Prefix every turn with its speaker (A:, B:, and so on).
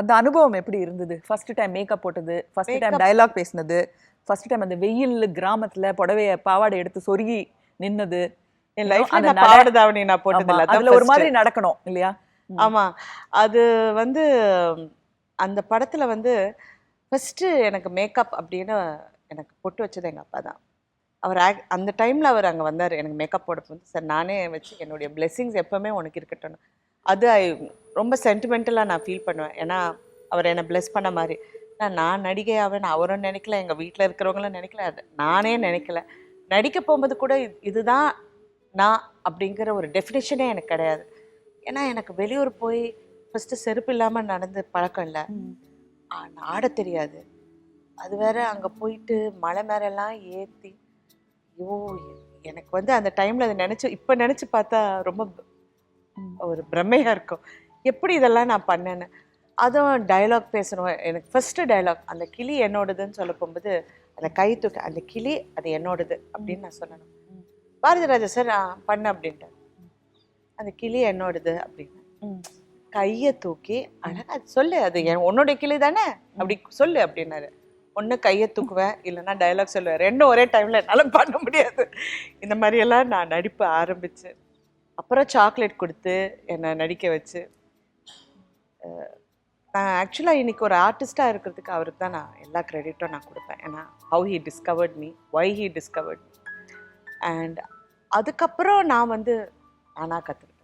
A: அந்த அனுபவம் எப்படி இருந்தது? ஃபர்ஸ்ட் டைம் மேக்கப் போட்டது, ஃபர்ஸ்ட் டைம் டயலாக் பேசினது, ஃபர்ஸ்ட் டைம் அந்த வெயில் கிராமத்துல புடவைய பாவாடை எடுத்து சொருகி நின்னது.
B: என் லைஃப்ல நான் பாவாடை தாவணி நான் போட்டது இல்ல.
A: அதுல ஒரு மாதிரி நடக்கணும் இல்லையா?
B: ஆமா. அது வந்து அந்த படத்துல வந்து ஃபர்ஸ்ட் எனக்கு மேக்கப் அப்படின்னு எனக்கு பொட்டு வச்சது எங்க அப்பா தான். அவர் அந்த டைம்ல அவர் அங்க வந்தாரு எனக்கு மேக்கப் போட வந்து, சார் நானே வச்சு என்னுடைய பிளெஸிங்ஸ் எப்பவுமே உனக்கு இருக்கட்டும். அது ரொம்ப சென்டிமெண்டலா நான் ஃபீல் பண்ணுவேன். ஏன்னா அவர் என்னை பிளெஸ் பண்ண மாதிரி. நான் நடிகையாவேன்னு அவரும் நினைக்கல, எங்க வீட்டில் இருக்கிறவங்களும் நினைக்கல, நானே நினைக்கல. நடிக்க போகும்போது கூட இதுதான் நான் அப்படிங்கிற ஒரு டெஃபினேஷனே எனக்கு கிடையாது. ஏன்னா எனக்கு வெளியூர் போய் ஃபர்ஸ்ட் செருப்பு இல்லாம நடந்து பழக்கம் இல்லை, ஆட தெரியாது. அது வேற அங்க போயிட்டு மலை மேலெல்லாம் ஏத்தி, ஐயோ எனக்கு வந்து அந்த டைம்ல அதை நினைச்சு இப்ப நினைச்சு பார்த்தா ரொம்ப ஒரு பிரமையா இருக்கும், எப்படி இதெல்லாம் நான் பண்ணேன்னு. அதுவும் டயலாக் பேசணும். எனக்கு ஃபர்ஸ்ட் டயலாக் அந்த கிளி என்னோடதுன்னு சொல்ல போகும்போது அந்த கை தூக்கி அந்த கிளி அது என்னோடது அப்படின்னு நான் சொல்லணும். பாரதிராஜா சார் பண்ண அப்படின்ட்டு அந்த கிளி என்னோடது அப்படின்னு கையை தூக்கி அழகா சொல்லு, அது உன்னோட கிளி தானே அப்படி சொல்லு அப்படின்னாரு. ஒன்று கையை தூக்குவேன், இல்லைன்னா டைலாக் சொல்லுவேன். ரெண்டும் ஒரே டைமில் என்னால் பண்ண முடியாது. இந்த மாதிரியெல்லாம் நான் நடிப்பு ஆரம்பிச்சு அப்புறம் சாக்லேட் கொடுத்து என்னை நடிக்க வச்சு, நான் ஆக்சுவலாக இன்னைக்கு ஒரு ஆர்டிஸ்டாக இருக்கிறதுக்கு அவருக்கு தான் நான் எல்லா க்ரெடிட்டும் நான் கொடுப்பேன். ஏன்னா how he discovered me, Y he discovered me. And அதுக்கப்புறம் நான் வந்து நானாக கற்றுக்கிட்டேன்.